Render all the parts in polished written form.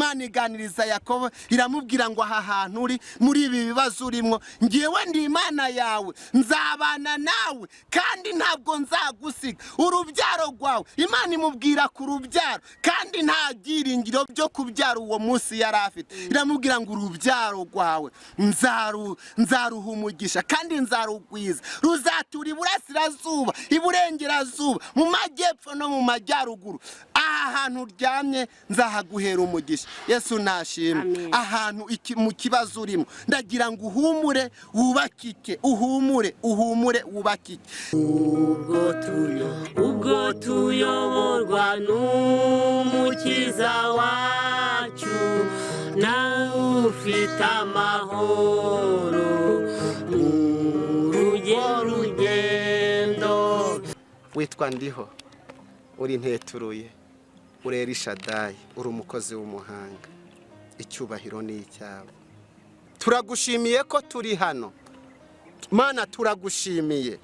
Imana iganiriza Yakobo iramubwira ngo aha hantu uri muri ibi bibazo urimo ngiyewe ndi Imana yawe nzabana nawe kandi ntabwo nzagusiga urubyaro rwawe. Imana imubwira ku rubyaro kandi nta byiringiro byo kubyara uwo munsi yari afite. Iramubwira ngo urubyaro rwawe nzaruha umugisha kandi nzarugwiza, ruzatura iburasirazuba iburengerazuba mu majyepfo no mu majyaruguru. Aha hantu uryamye nzahaguhera umugisha. Yesu nashimwe. Ahantu mu kibazo urimo ndagira ngo uhumure wubakike, uhumure wubakike. ubwo tuyoborwa n'umukiza wacu nawe ufite amahoro urugendo. Witwa Ndiho, uri Nteturuye, urera Ishadayi, uri umukozi w'umuhanga. Icyubahiro ni icyawe. Turagushimiye ko turi hano Mana, turagushimiye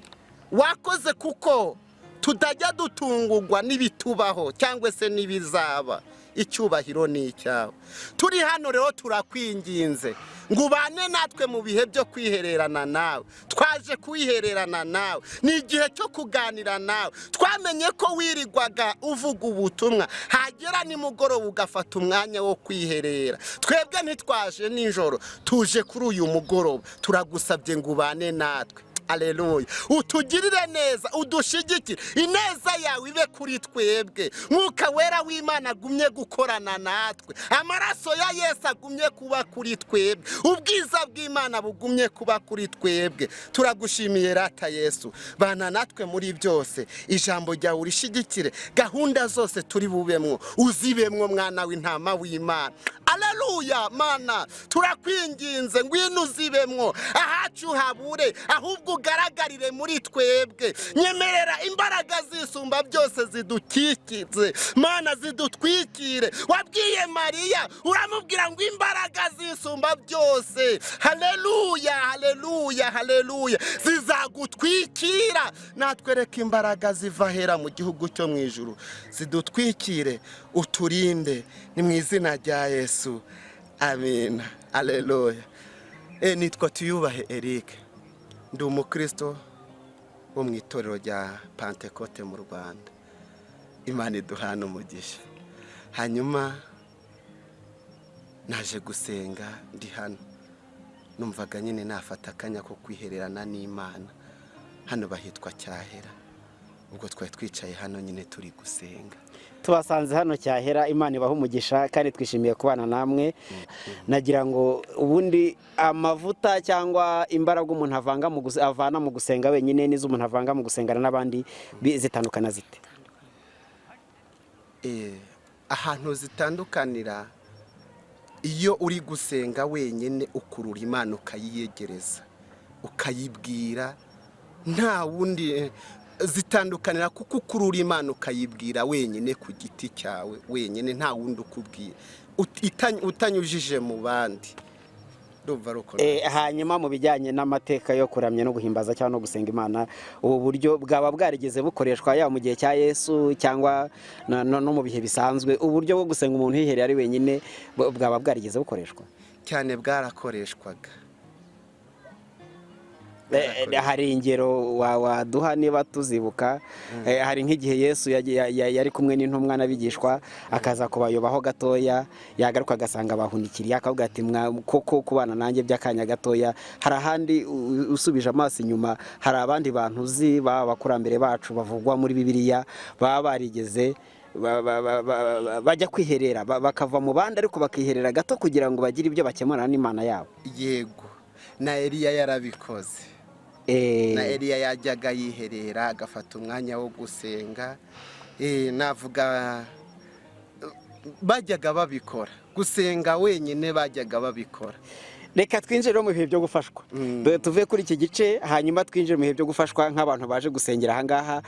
wakoze kuko tutajya dutungurwa n'ibitubaho cyangwa se n'ibizaba. Icyubahiro ni icyawe. Turi hano rero turakwinginze ngo ubane natwe mu bihe byo kwihererana nawe. Twaje kwihererana nawe, ni igihe cyo kuganira nawe. Twamenye ko wirigwaga uvuga ubutumwa, hagera nimugoroba ugafata umwanya wo kwiherera. Twebwe ntitwaje nijoro, tuje kuri uyu mugoroba. Turagusabye ngo ubane natwe. Haleluya. Utugirire neza, udushigikire. Ineza yawe ibe kuri twebwe. Mwuka wera w'Imana agumye gukorana natwe. Amaraso ya Yesu agumye kuba kuri twebwe. Ubwiza bw'Imana bugumye kuba kuri twebwe. Turagushimiye rata Yesu. Bana natwe muri byose. Ijambo ryawe urishigikire. Gahunda zose turi bubemwo uzibemwo mwana w'intama w'Imana. Haleluya. Mana, turakwinginze ngwino uzibemwo, ahacu habure, ahubwo ugaragarire muri twebwe. Nyemerera imbaraga zisumba byose zidukikize Mana, zidutwikire. Wabwiye Mariya uramubwira ngo imbaraga zisumba byose, haleluya haleluya haleluya, zizagutwikira. Natwereka imbaraga ziva hera mu gihugu cyo mu ijuru, zidutwikire, uturinde. Ni mu izina rya Yesu, amen. Haleluya. Nitwa Tuyubahe Eric, ndi umukristo wo mu itorero rya Pentecote mu Rwanda. Imana iduhana umugisha. Hanyuma naje gusenga ndi hano, numvaga nyine nafata akanya ko kwihererana n'Imana. Hano bahitwa Cyahera, ubwo twari twicaye hano nyine turi gusenga. Tubasanze hano Cyahera. Imana ibaha umugisha kandi twishimiye kubana namwe. Nagira ngo ubundi amavuta cyangwa imbaraga umuntu avana mu gusenga wenyine n'izo umuntu avanga mu gusengana n'abandi zitandukana zite? Ahantu zitandukanira, iyo uri gusenga wenyine ukurura Imana ukayiyegereza ukayibwira, nta wundi. Zitandukanira kuko ukurura Imana ukayibwira wenyine ku giti cyawe wenyine, nta wundi ukubwira, utanyujije mu bandi. Hanyuma mu bijyanye n'amateka yo kuramya no guhimbaza cyangwa no gusenga Imana, ubu buryo bwaba bwarigeze bukoreshwa yaba mu gihe cya Yesu cyangwa no mu bihe bisanzwe? Uburyo bwo gusenga umuntu yihereye ari wenyine bwaba bwarigeze bukoreshwa? Cyane bwarakoreshwaga. Hari ingero waduha niba tuzibuka? Hari nk'igihe Yesu yari kumwe n'intumwa n'abigishwa, akaza kubayobaho gatoya, yagaruka agasanga bahunikiriye, akavuga ati koko kubana nanjye by'akanya gatoya. Hari ahandi usubije amaso inyuma, hari abandi bantu uzi b'abakurambere bacu bavugwa muri Bibiliya baba barigeze bajya kwiherera, bakava mu bandi ariko bakiherera gato kugira ngo bagire ibyo bakemurana n'Imana yabo. Yego, na Eliya yarabikoze. Na Eliya yajyaga yiherera agafata umwanya wo gusenga. Navuga bajyaga babikora, gusenga wenyine bajyaga babikora. Reka twinjire mu bihe byo gufashwa. Tuve kuri iki gice, hanyuma twinjire mu bihe byo gufashwa nk'abantu baje gusengera aha ngaha.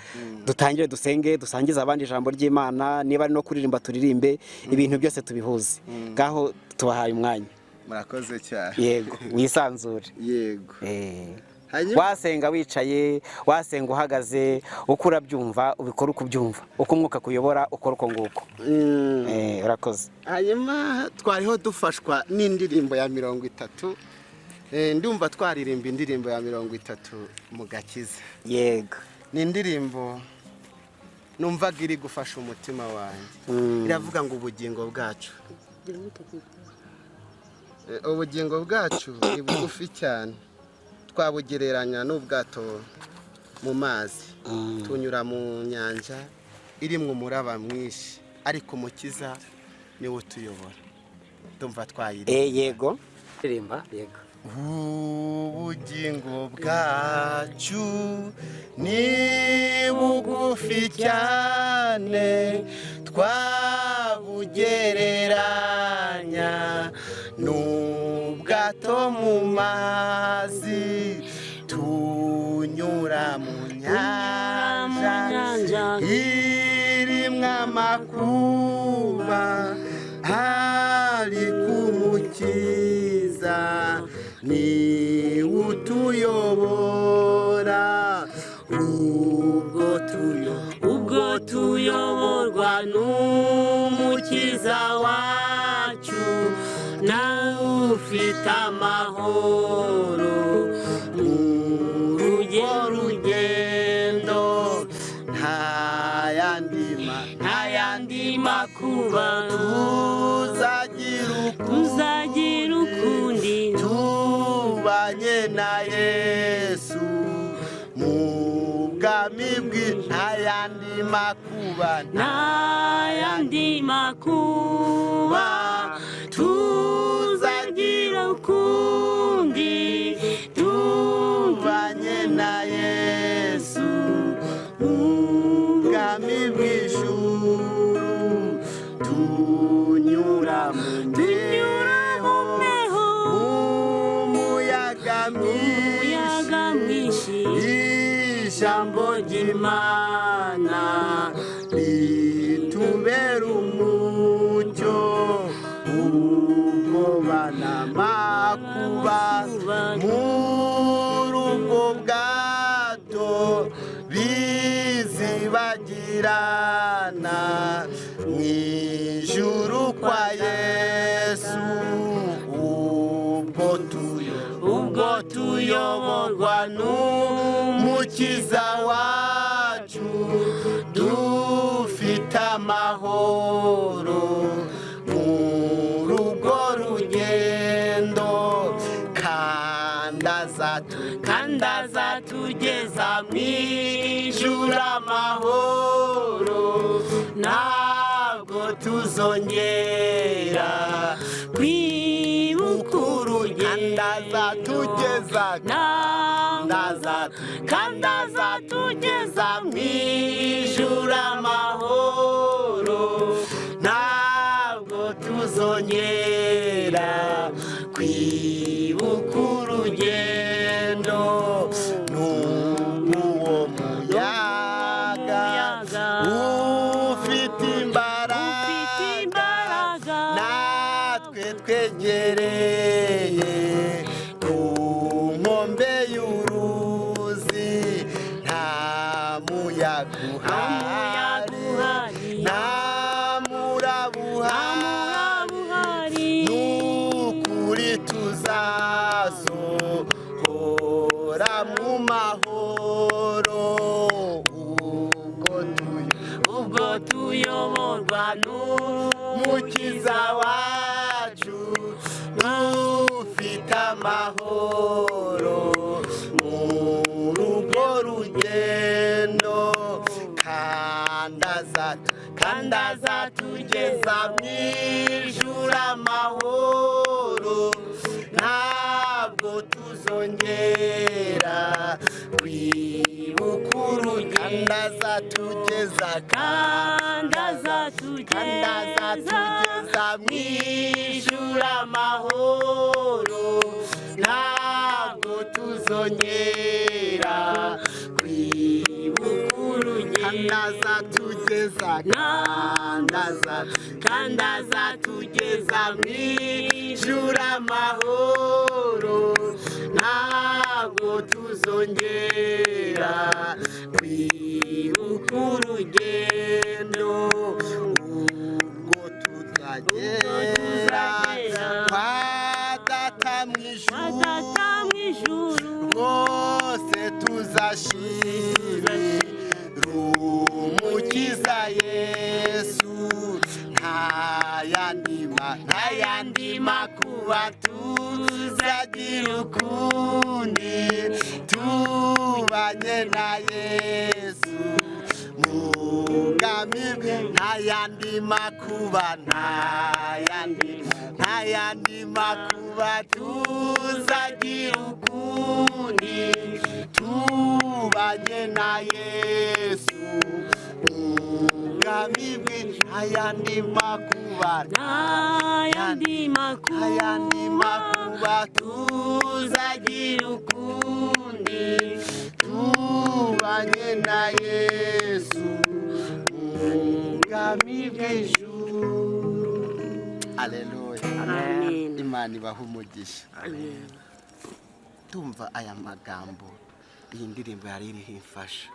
Dutangire dusenge, dusangize abandi ijambo ry'Imana, niba ari no kuririmba turirimbe, ibintu byose tubihuze. Ngaho tubahaye umwanya. Murakoze cyane. Yego, wisanzure. Yego. wasenga wicaye wasenga uhagaze uko urabyumva ubikora uko ubyumva uko umwuka kuyobora ukora uko nguko urakoze. hanyuma twariho dufashwa n'indirimbo ya 30 ndumva twaririmba indirimbo ya 30 mu gakiza. Yego, ni indirimbo numvaga iri gufasha umutima wanjye. Iravuga ngo ubugingo bwacu ni bugufi cyane, twabugereranya n'ubwato mu mazi, tunyura mu nyanja irimwo umuraba mwinshi, ariko umukiza niwe utuyobora. Ndumva twayiririmba. Yego, Rimba, yego. Ubugingo bwacu ni bugufi cyane, twabugereranya n'ubwato mu mazi, tunyura mu nyanja irimwo amakuba, ariko umukiza ni utuyobora. Ubwo tuyoborwa n'umukiza wacu, nawe ufite amahoro mu rugendo, nta yandi makuba tuzagira ukundi tubanye na Yesu mu bwami bwe. Nta yandi makuba tuzagira ukundi tubanye na Yesu mu bwami bw'ijuru, tunyura mu mbeho umuyaga mwinshi, ijambo ry'Imana ritubera umucyo, ubwoba n'amakuba muri ubwo bwato bizibagirana mu ijuru kwa Yesu. Ubwo tuyoborwa n'umukiza wacu, dufite amahoro muri urwo rugendo, kandi azatugeza mu ijuru amahoro. Ntabwo tuzongera kwibuka urugendo, kandi azatugeza mu ijuru amahoro. Ntabwo tuzongera kwibuka urugendo, n'uwo muyaga ufite imbaraga, natwe twegereye ku nkombe y'uruzi. Nta muyaga uhari, nta muraba uhari, n'ukuri tuzasohora mu mahoro. Ubwo tuyoborwa n'umukiza wacu, dufite amahoro muri urwo rugendo, kandi azatugeza mu ijuru amahoro. Ntabwo tuzongera kwibuka urugendo, kandi azatugeza mu ijuru amahoro. Ntabwo tuzongera kwibuka urugendo, kandi azatugeza mu ijuru amahoro. Ntabwo ntabwo tuzongera kwibuka urugendo ubwo tuzagera kwa data mu ijuru rwose tuzashira rumukiza Yesu nta yandi makuba tuzagira ukundi tubanye na Yesu mu bwami bwe nta yandi makuba tuzagira ukundi tubanye na Yesu mu bwami bwe nta yandi makuba tuzagira ukundi tubanye na Yesu mu bwami bw'ijuru. Aleluya. Amen. Imana ibaha umugisha. Amen. Tumva aya magambo iyi ndirimbo yari iriho imfasha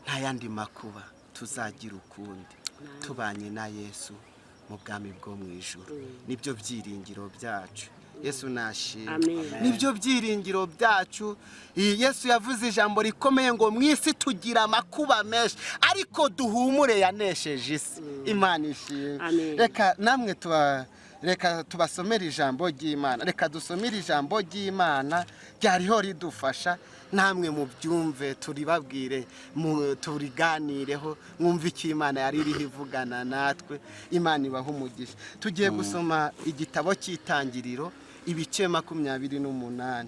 nta yandi makuba tuzagira ukundi tubanye na Yesu mu bwami bwo mu ijuru. Nibyo byiringiro byacu. Yesu nashimwe. Nibyo byiringiro byacu. Yesu yavuze ijambo rikomeye ngo mu isi tugira amakuba menshi ariko duhumure yanesheje isi. Imana ishimwe. Reka namwe reka tubasomere ijambo ry'Imana. Reka dusomere ijambo ry'Imana ryariho ridufasha namwe mu byumve turibabwire turiganireho mwumve iki Imana yari iriho ivugana natwe. Imana ibaha umugisha. Tugiye gusoma igitabo cy'Itangiriro ibice 28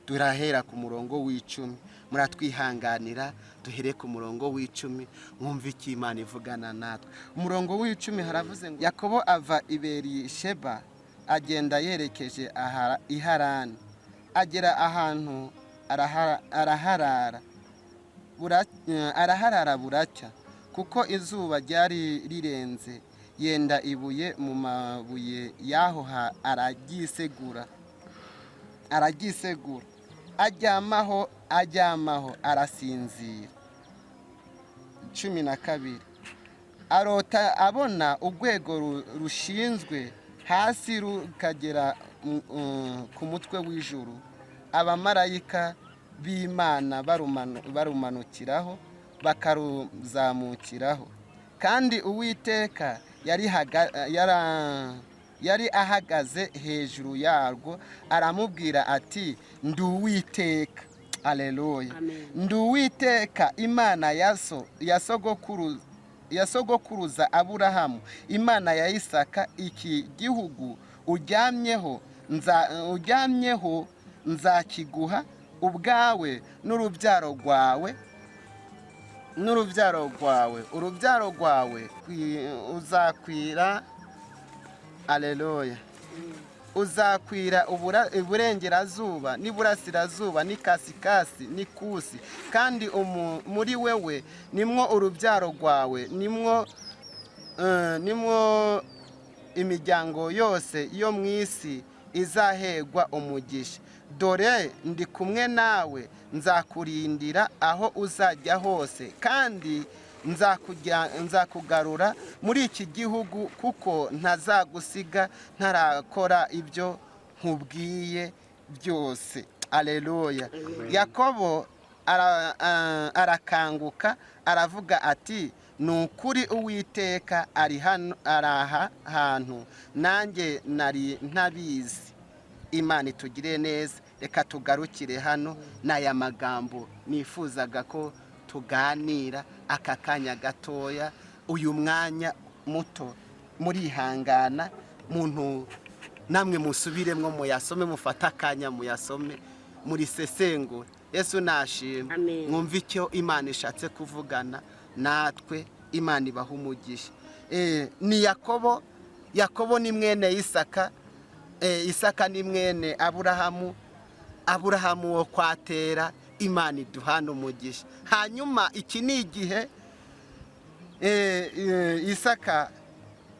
durahera ku murongo w'10. Muratwihanganira duhere ku murongo w'10 mwumve iki Imana ivugana natwe. Umurongo w'10 haravuze ngo Yakobo ava i Berisheba agenda yerekeje i Harani agera ahantu araharara buracya kuko izuba ryari rirenze yenda ibuye mu mabuye yaho aragisegura ajyamaho arasinzira. 12 arota abona urwego rushinzwe hasi rukagera ku mutwe w'ijuru abamarayika b'Imana barumanukiraho bakaruzamukiraho kandi Uwiteka yari ahagaze hejuru yarwo aramubwira ati ndi Uwiteka. Aleluya. Ndi Uwiteka Imana ya sogokuruza Aburahamu Imana ya Isaka. Iki gihugu ujyamyeho nzakiguha ubwawe n'urubyaro rwawe uzakwira. Aleluya. Uzakwira iburengerazuba n'iburasirazuba n'ikasikasi n'ikusi kandi muri wewe nimwo urubyaro rwawe nimwo imiryango yose yo mu isi izahegwa umugisha. Dore ndi kumwe nawe nzakurindira aho uzajya hose kandi nzakugarura muri iki gihugu kuko ntazagusiga ntarakora ibyo nkubwiye byose. Aleluya. Yakobo arakanguka aravuga ati ni ukuri Uwiteka ari aha hantu nanjye nari ntabizi. Imana itugire neza. Reka tugarukire hano n'aya magambo nifuzaga ko tuganira aka kanya gatoya. Uyu mwanya muto murihangana muntu namwe musubiremwo muyasome mufata akanya muyasome muri sesengura. Yesu nashimwe. Mwumve icyo Imana ishatse kuvugana natwe. Imana ibaha umugisha. Ni Yakobo ni mwene Isaka. Isaka ni mwene Aburahamu wo kwatera. Imana iduhana umugisha. Hanyuma iki ni igihe Isaka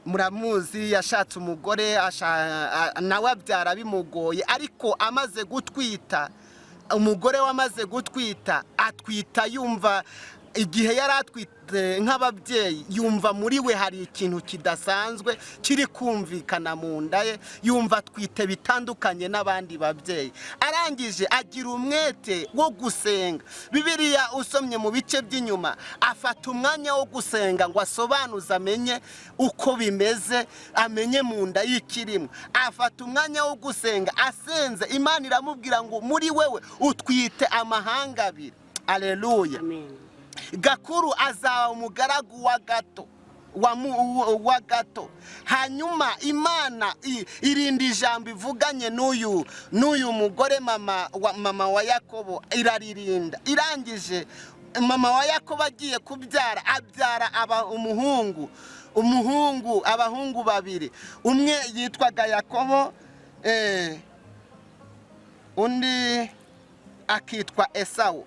muramuzi yashatse umugore nawe abyara bimugoye ariko amaze gutwita umugore wamaze gutwita atwita yumva igihe yari atwite nk'ababyeyi yumva muri we hari ikintu kidasanzwe kiri kumvikana mu nda ye, yumva atwite bitandukanye n'abandi babyeyi. Arangije agira umwete wo gusenga. Bibiliya usomye mu bice by'inyuma afata umwanya wo gusenga ngo asobanuze amenye uko bimeze, amenye mu nda y'ikirimo. Afata umwanya wo gusenga, asenze Imana iramubwira ngo muri wewe utwite amahanga abiri. Aleluya. Amen. Gakuru azaba umugaragu wa gato. Hanyuma Imana irindi ijambo ivuganye n'uyu mugore mama wa Yakobo iraririnda. Irangije mama wa Yakobo agiye kubyara abyara abahungu babiri. Umwe yitwaga Yakobo, undi akitwa Esawu.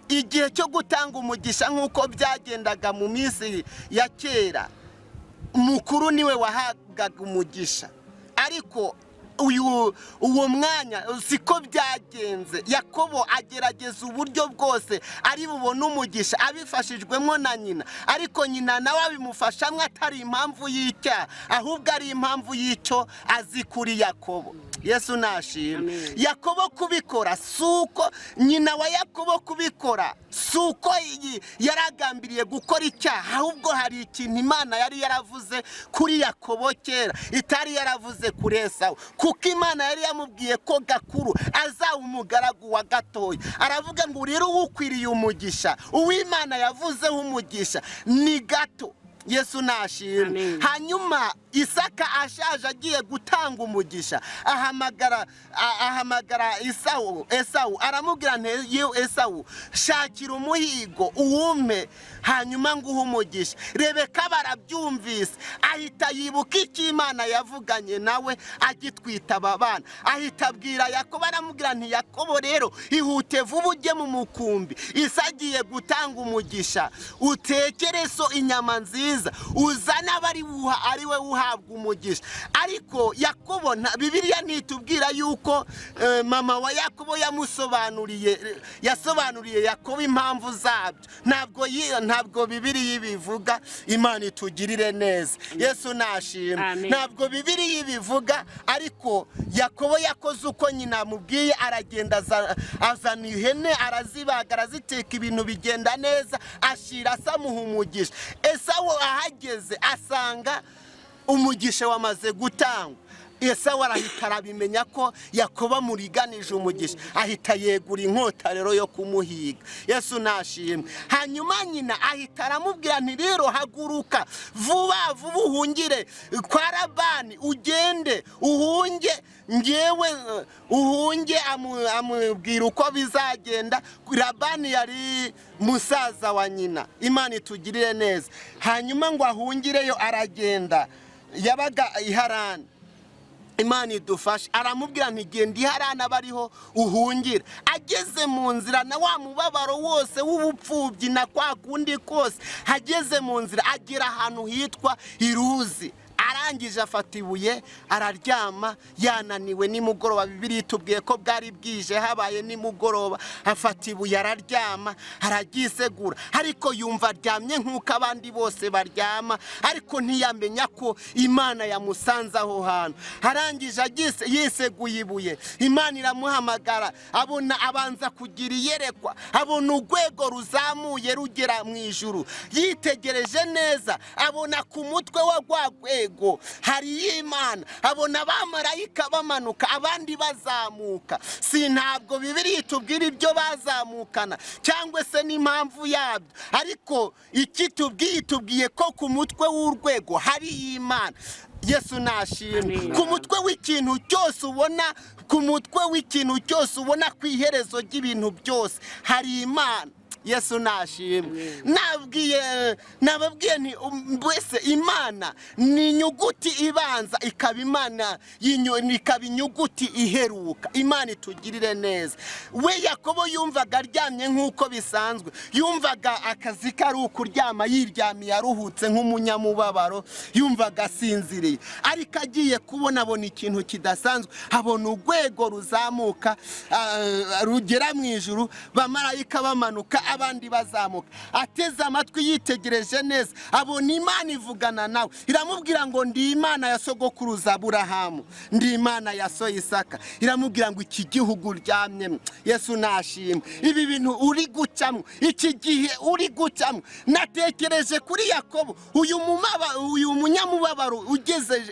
Igihe cyo gutanga umugisha nk'uko byagendaga mu minsi ya kera, umukuru niwe wahabwaga umugisha. Ariko uwo mwanya siko byagenze. Yakobo agerageza uburyo bwose ari bubone umugisha abifashijwemo na nyina, ariko nyina nawe abimufashamo atari impamvu y'icyaha, ahubwo ari impamvu y'icyo azi kuri Yakobo. Yesu nashimwe. Yakobo kubikora suko nyina wa Yakobo kubikora suko yaragambiriye gukora icyaha, ahubwo hari ikintu Imana yari yaravuze kuri Yakobo kera itari yaravuze kuri Esawu, kuko Imana yari yamubwiye ko Gakuru azaba umugaragu wa gatoya. Aravuga ngo rero ukwiriye umugisha, uw'Imana yavuzeho umugisha ni gato. Yesu nashimwe. Hanyuma Isaka ashaje agiye gutanga umugisha, ahamagara Esawu aramubwira nti Esawu, shakira umuhigo uwume hanyuma nguhe umugisha. Rebeka barabyumvise, ahita yibuka icyo Imana yavuganye nawe agitwita aba bana. Ahita abwira Yakobo aramubwira nti Yakobo rero ihute vuba ujye mu mukumbi, Isa agiye gutanga umugisha, utekere so inyama nziza, uzana ari we uhabwa umugisha. Ariko Yakobo Bibiliya ntitubwira yuko mama wa Yakobo yasobanuriye Yakobo impamvu zabyo. Ntabwo Bibiliya ibivuga. Imana itugirire neza. Yesu nashimwe. Ntabwo Bibiliya ibivuga, ariko Yakobo yakoze uko nyina amubwiye, aragenda azana ihene, arazibaga, araziteka, ibintu bigenda neza, ashira asamuha umugisha. Esawu ahageze asanga umugisha wamaze gutangwa. Esawu arahita arabimenya ko Yakobo amuriganije umugisha, ahita yegura inkota rero yo kumuhiga. Yesu nashimwe. Hanyuma nyina ahita aramubwira nti rero haguruka vuba vuba uhungire kwa Labani, ugende uhunge, ngewe uhunge. Amubwira uko bizagenda. Labani yari musaza wa nyina. Imana itugirire neza. Hanyuma ngo ahungireyo, aragenda, yabaga i Harani. Imana idufashe. Aramubwira nti genda i Harani abariho uhungira. Ageze mu nzira na wa mubabaro wose w'ubupfubyi na kwa kundi kose, hageze mu nzira agera ahantu hitwa Iruzi. Arangije afata ibuye araryama, yananiwe nimugoroba. Bibiliya itubwiye ko bwari bwije habaye nimugoroba. Afata ibuye araryama, aragisegura, ariko yumva aryamye nk'uko abandi bose baryama, ariko ntiyamenya ko Imana yamusanze aho hantu. Arangije yiseguye ibuye, Imana iramuhamagara. Abona abanza kugira iyerekwa, abona urwego ruzamuye rugera mu ijuru. Yitegereje neza, abona ku mutwe wa rwa rwego hari Imana. Abona abamarayika bamanuka, abandi bazamuka. Ntabwo Bibiliya itubwira ibyo bazamukana cyangwa se n'impamvu yabyo, ariko itubwiye ko ku mutwe w'urwego hari Imana. Yesu nashimwe. Ku mutwe w'ikintu cyose ubona, ku mutwe w'ikintu cyose ubona, ku iherezo ry'ibintu byose hari Imana. Yesu nashimwe. Nababwiye nti mbese Imana ni inyuguti ibanza ikaba Imana ikaba inyuguti iheruka. Imana itugirire neza. We Yakobo yumvaga aryamye nk'uko bisanzwe, yumvaga akazi kari ukuryama yiryamiye aruhutse nk'umunyamubabaro, yumvaga asinziriye, ariko agiye abona ikintu kidasanzwe, abona urwego ruzamuka rugera mu ijuru, bamarayika bamanuka abandi bazamuka. Ateze amatwi yitegereje neza, abona Imana ivugana nawe, iramubwira ngo ndi Imana ya sogokuruza Aburahamu, ndi Imana ya so Isaka. Iramubwira ngo iki gihugu uryamyemo. Yesu nashimwe. Ibi bintu uri gucamo, iki gihe uri gucamo, natekereje kuri Yakobo, uyu munyamubabaro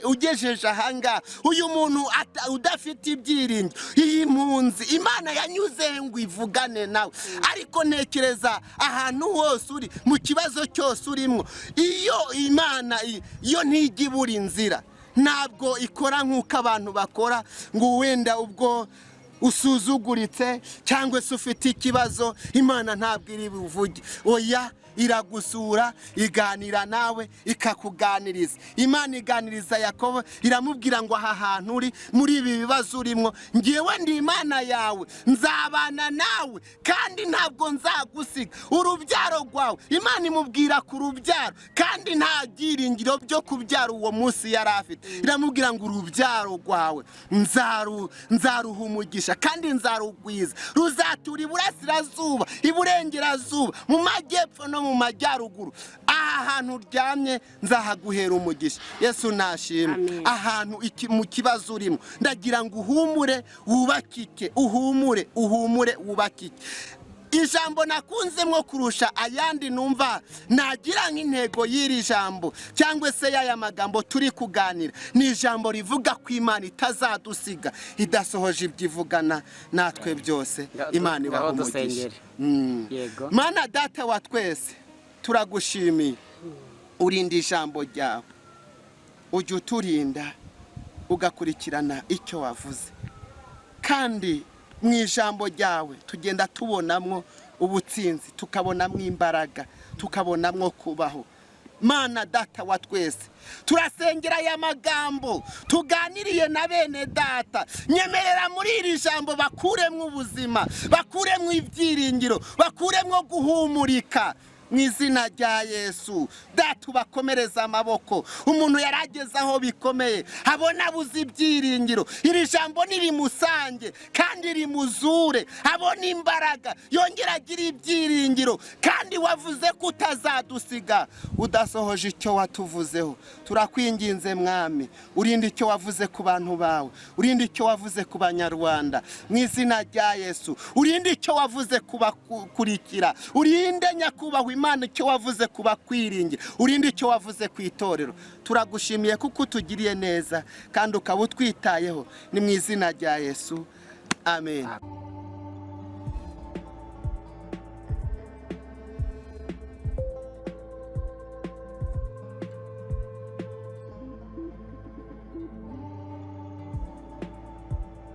ugejeje ahanga, uyu muntu udafite ibyiringiro, iyi mpunzi Imana yanyuze ngo ivugane nawe. Ariko nekereza ahantu hose uri, mu kibazo cyose urimo, iyo Imana iyo ntijya ibura inzira, ntabwo ikora nk'uko abantu bakora, ngo wenda ubwo usuzuguritse cyangwa se ufite ikibazo Imana ntabwo iri buvuge. Oya, iragusura, iganira nawe, ikakuganiriza. Imana iganiriza Yakobo, iramubwira ngo aha hantu uri, muri ibi bibazo urimo, ngewe ndi Imana yawe, nzabana nawe kandi ntabwo nzagusiga. Urubyaro rwawe, Imana imubwira ku rubyaro, kandi nta byiringiro byo kubyara uwo munsi yari afite. Iramubwira ngo urubyaro rwawe nzaruha umugisha kandi nzarugwiza, ruzatura iburasirazuba, iburengerazuba, mu majyepfo no mu majyaruguru. Aha hantu uryamye nzahaguhera umugisha. Yesu nashimwe. Ahantu mu kibazo urimo, ndagira ngo uhumure wubakike, uhumure wubakike. Ijambo nakunzemwo kurusha ayandi numva nagira nk'intego y'iri jambo cyangwa se y'aya magambo turi kuganira, ni ijambo rivuga ko Imana itazadusiga idasohoje ibyivugana natwe byose. Imana ibahe umugisha. Mana Data wa twese, turagushimiye, urinda ijambo ryawe, ujya uturinda, ugakurikirana icyo wavuze, kandi mu ijambo ryawe tugenda tubonamwo ubutsinzi, tukabonamwo imbaraga, tukabonamwo kubaho. Mana Data wa twese, turasengera aya magambo tuganiriye na bene data, nyemerera muri iri jambo bakuremwo ubuzima, bakuremwo ibyiringiro, bakuremwo guhumurika. Mu izina rya Yesu Data, ubakomereza amaboko. Umuntu yarageze aho bikomeye, abona abuze ibyiringiro, iri jambo nirimusange kandi rimuzure, abona imbaraga, yongera agira ibyiringiro, kandi wavuze ko utazadusiga udasohoje icyo watuvuzeho. Turakwinginze Mwami, urinde icyo wavuze ku bantu bawe, urinde icyo wavuze ku Banyarwanda. Mu izina rya Yesu, urinde icyo wavuze kubakurikira, urinde nyakubahwa Imana icyo wavuze kubakwiringira, urinde icyo wavuze ku itorero. Turagushimiye kuko utugiriye neza kandi ukaba utwitayeho. Ni mu izina rya Yesu, amen.